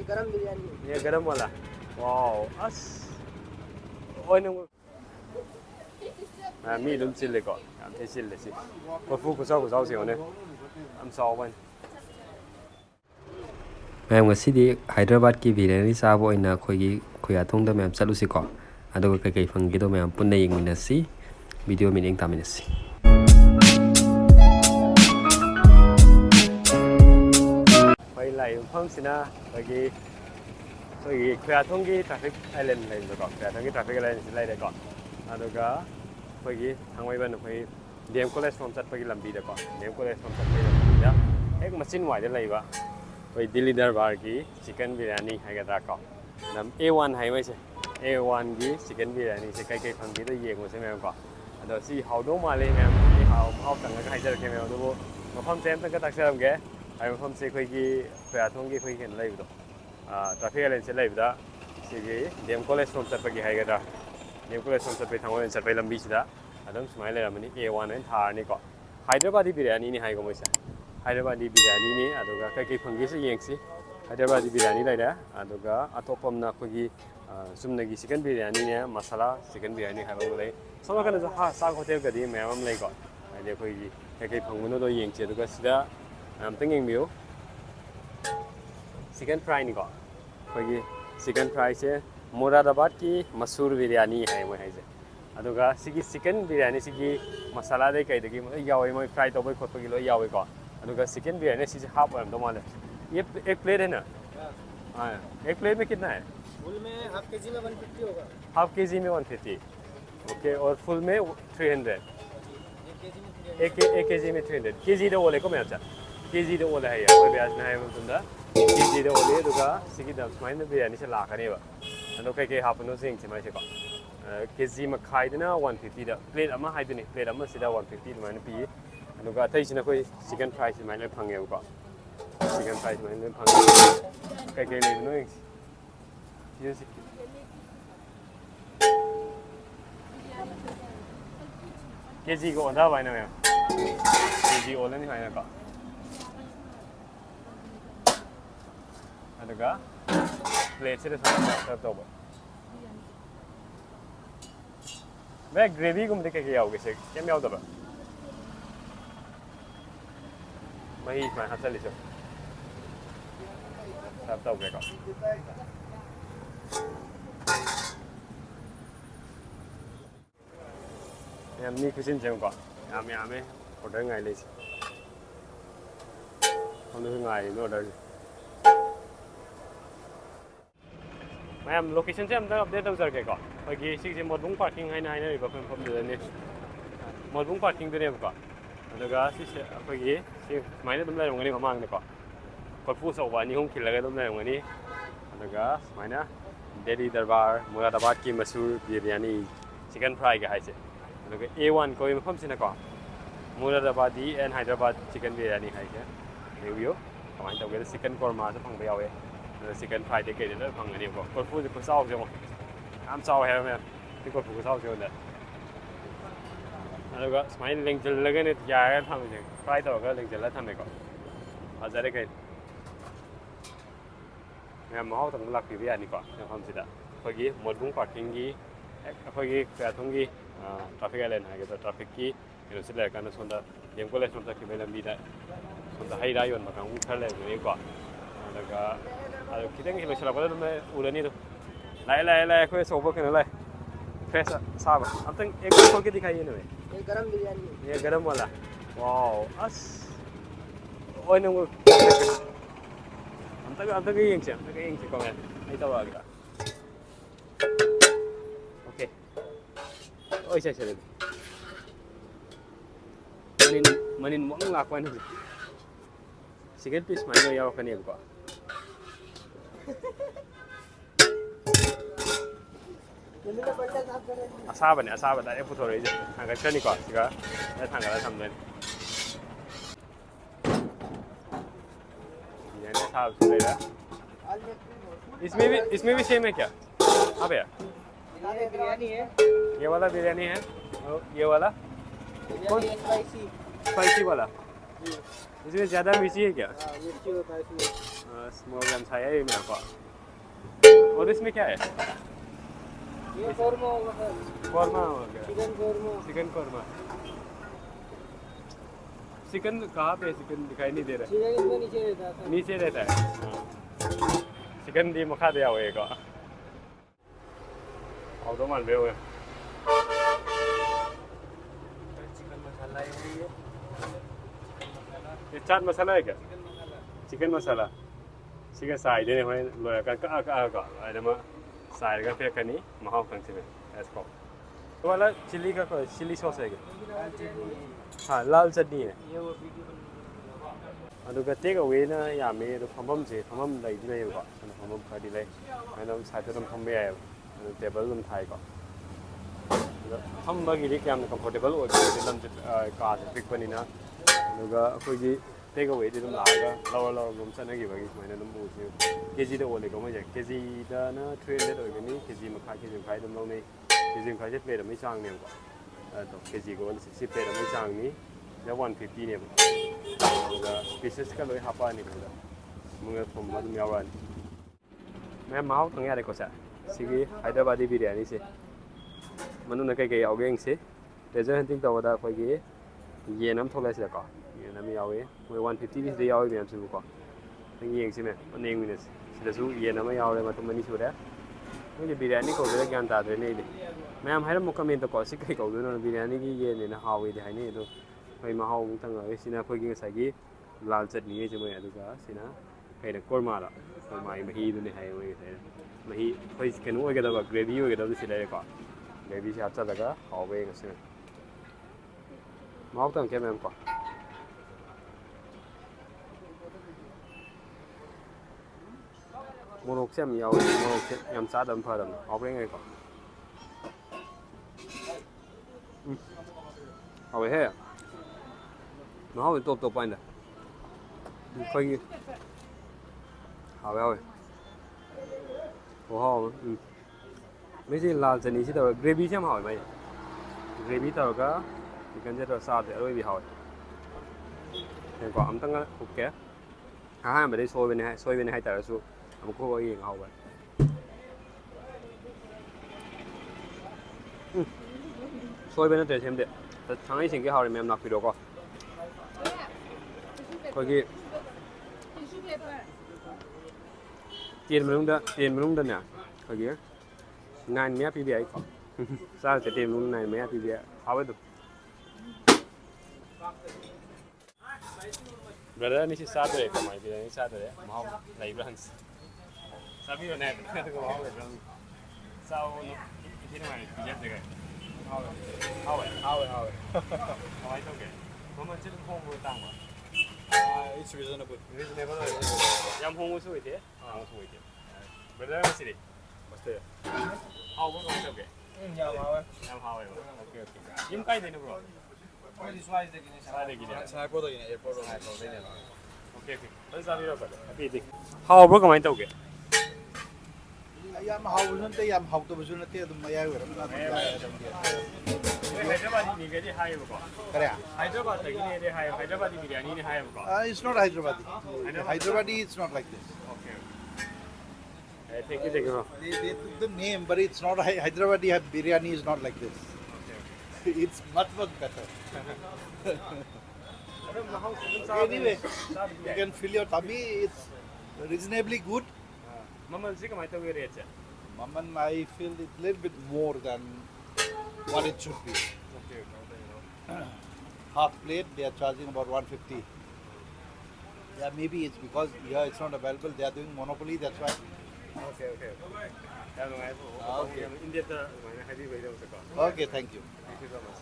गरम बिरयानी ये गरम वाला वाओ अस ओए नंग मी दम चिल्ले को याम थे चिल्ले सी कोफू कुसाउ से होने हम सावन मैम ngasi Hyderabad की बिरयानी चाब ओइना खोगी खोयाथोंग दा मैम चलुसी को अदुगा कई फंगी दो मैम पुन्ना यिंगमिनसी वीडियो मीनिंग तामिनसी भाई लाई मफमसिना खोगी खोयाथोंग की ट्रैफिक आइलैंड लाइबो को खोयाथोंग की ट्रैफिक आइलैंड से लाइदे को अदुगा खोगी थांगवैबन खोई डीएम कॉलेज फ्रॉम चटपगी लंबी दे को डीएम कॉलेज फ्रॉम चटपगी लंबी दा एक मशीन वाइदे लाइबा कोई दिल्ली दरबार की चिकन बिरयानी है को नम A1 है वैसे A1 की चिकन बिरयानी से कई फंगी तो ये मुझे मैम को अदो सी हाउदो माले मैम हाउ तंग का हाइजर के मैम तो मफम से तंग का तक्सरम के आई मफम से कोई की खोयाथोंग की कोई केन लाइव दो ट्रैफिक आइलैंड से लाइव दा सिगी डीएम कॉलेज फ्रॉम चटपगी है डीएम कॉलेज फ्रॉम चटपगी थांगोन चटपगी लंबी सिदा अदम स्माइल लेरमनी A1 एन थारनी को हैदराबादी बिरयानी नि हाइगो मोइसा हैदराबादी बिरयानी ने अदुगा कई फंगी से येंगसी हैदराबादी बिरयानी लाइदा अदुगा अतोपमना खोगी सुमनगी चिकन बिरयानी ने मसाला चिकन बिरयानी हाइबो लै सोना कन हा सा होटल गदी मैम लै को आइदे खोगी कई फंगनो दो येंगसे अदुगा सिदा तंग येंगबियो चिकन फ्राई नि को खोगी चिकन फ्राई से मुरादाबाद की मशहूर बिरयानी है मोय हाइजे अदुगा सिगी चिकन बिरयानी सिगी मसाला दे कई दगी यावे मोय फ्राई तोबै खोतपगी लो यावे को अदुगा चिकन बिरयानी से हाफ और दो माले ये एक प्लेट है ना हाँ एक प्लेट में कितना है फुल में हाफ केजी में 150 होगा हाफ केजी में 150 ओके और फुल में 300 एक केजी में 300 केजी दो ओले को मैं अच्छा केजी दो ओले है यार कोई ब्याज ना है मतलब केजी दो ओले दुगा सिगी दम स्माइल बिरयानी से लाख नहीं बा अदो कई हाफ नो सिंग से मैं से को केजी में खाई देना 150 दा प्लेट अमा हाई देनी प्लेट अमा सीधा 150 मैंने पी अदुगा अतैसिना कोई चिकन फ्राई से मैंने फंगे को चिकन फ्राई से मैंने फंगे कई लेनो ये केजी को ओदा बाइना मैं केजी ओला नहीं बाइना का अदुगा प्लेट से सर्व तो मैं ग्रेवी को मुझे क्या आओगे से क्या मैं आओ मही इसमें हाथ चली सो सब तो क्या हम नहीं कुछ नहीं जाऊँगा यामें ऑर्डर गाय ले हम लोग गाय नो ऑर्डर मैम लोकेशन से हम तक अपडेट हो सके को और ये इसी से मोटबुंग पार्किंग है ना रिवर फम दुने मोटबुंग पार्किंग दुने को अदुगा सिसे अखोगी सि माइना दम लायरंगनी ममांग को कोफू सौबा नि हम खिलगा दम लायरंगनी अदुगा माइना दिल्ली दरबार मुरादाबाद की मशहूर बिरयानी चिकन फ्राई का हाइसे अदुगा A1 कोई मफम सिना को मुरादाबादी एंड हैदराबाद चिकन बिरयानी हाइसे रिव्यू कमाइन तौगे चिकन कोरमा से फंग यावे चिकन फ्राई दे कई दे फंगनी को कोफू से कुसाव जो आम चाव है मैं कि कोफू कुसाव जो ने अदुगा स्माइल लिंक जल्लगे ने यार थामे फ्राई तौगा लिंक जल्ला थामे को अजरे कई मैं महाव तंग लाक बिरयानी को हम सिदा खोगी मोटबुंग पार्किंग की खोगी खोयाथोंग की ट्रैफिक आइलैंड है तो ट्रैफिक की ये से लेकर ना सोंदा डीएम कॉलेज सोंदा की लंबी दा सोंदा हाइरा योन मकां खर ले को अदुगा खितंग हिलो सलापदा मैं उरनी तो लाए कोई सोबो के लाए फ्रेश साब अब तक एक खोल के दिखाइए ना ये गरम बिरयानी ये गरम वाला वाओ अस ओए नंगो हम तक ये को मैं नहीं तो आ गया ओके ओए से मनिन मोंग लाकवा नहीं सिगरेट पीस माइनो याव कने को असाबने असाबदा ए पुथोरे जे थांगा चनी को सिगा ए थांगा ला थमने ये ने साब सुलेरा इसमें भी सेम है क्या अबे बिरयानी है ये वाला बिरयानी है और ये वाला कौन स्पाइसी वाला इसमें ज्यादा मिर्ची है क्या मिर्ची होता है इसमें स्मोक हम छाया ही मेरे को और इसमें क्या है ये कौरमा होगा सर, कौरमा हो गया chicken korma. Chicken korma chicken कहाँ पे चिकन दिखाई नहीं दे रहा चिकन इसमें नीचे रहता है सर। नीचे रहता है चिकन दी मखा दे आओ एक और तो मान रहे हो चिकन मसाला है ये चाट मसाला है क्या चिकन मसाला चिकन साइड ने हमें लोया का अरे मैं साइड का फेंक नहीं महाव फंक्शन में ऐसा तो वाला चिली का चिली सॉस है क्या हाँ लाल चटनी है ये वो वीडियो अदुगा टेक अवे ना यामे अदु फमम से फमम लाइदि लेबा अदु फमम खदि ले अदु साइड दम फम याय अदु टेबल दम थाइ को फम बगी रि क्याम कंफर्टेबल ओइ बे लम का से पिक पनिना अदुगा अखोगी टेक अवे दि दम लागा लवर लवर दम सनगी बगी सुमाइना दम बुसि केजी द ओले को मजे केजी द ना 300 ओइगनि केजी मखा केजी खाइ दम लौनै केजी खाइ से प्लेट मै चांग ने को अदु केजी को 60 प्लेट मै चांग नि 150 ने पीसेस का लोई हापा नहीं करता मुझे तुम मत मियावान मैं माहौल तंग यार कोसा सिगी हैदराबादी बिरयानी से मनु न कई आओगे से रेजर हंटिंग तो वदा कोई ये नाम थोड़ा से का ये नाम यावे मैं 150 भी दे यावे मैं आपसे को तंग ये से मैं नेंग मिनस सिदसु ये नाम यावे मतलब मनी सुरा मुझे बिरयानी को बेरा ज्ञान तादरे नहीं दे मैं हम हैरम कमेंट तो कोसी कई को बिरयानी की ये ने हावे दे हाने तो मैं महाव मुतंग सिना कोई की लाल चटनी है जो मैं अदुगा सिना कहीं कोरमा ला कोरमा मही दुने है मैं मही कोई कनु ओगेदबा ग्रेवी ओगेदबा सिले को ग्रेवी से अच्छा लगा हावे गसे महाव तंग के मैम को मोरोक से हम याव मोरोक से हम सादम फरम हावे ngay को हावे है Mahao thì top anh này, coi như, hào béo rồi, wow, mấy cái là chân này tao gravy xem hỏi mày, gravy tao cái thì cần cho sao để rồi bị hỏi, nên có ấm tăng á, ok, hai mà đây sôi bên này hai tao số, không có gì hào vậy, sôi bên này xem được, thằng ấy xin cái hào này em nạp video có. 거기 tiền mình nè 거기 9 mét PBI có sao sẽ tiền mình 9 mét PBI how vậy brother ni si sát rồi cái máy bây giờ sát rồi mau lấy ra sao bây giờ này cái mau vậy sao cái này bây giờ cái how vậy how vậy cái mà chỉ không có tăng mà It's reasonable. reasonable yam hong su ite su ite brother masiri maste how go go okay या मावा yam how okay yim kai de no bro कोई slice देखने sai de gida Singapore to airport to okay ban sa biro ka abi dik how bro kamai tau ke yam how nante yam how to busu nate adum maya weram na Hyderabadi ni ke di hai ko kare Hyderabad ta ni de hai Hyderabadi biryani ni hai ko it's not Hyderabadi. Hyderabadi it's not like this. okay thank you bro They took the name but it's not Hyderabadi biryani is not like this. It's much better. Anyway, you can fill your tummy. It's reasonably good. maman si kamai tau rate che Maman, I feel it's a little bit more than what it should be. okay Half plate, they are charging about 150. Yeah, maybe it's because here it's not available. They are doing monopoly, that's why. okay ya no ai Okay. india ta mai hai di bai da ka Okay, thank you. thank you so much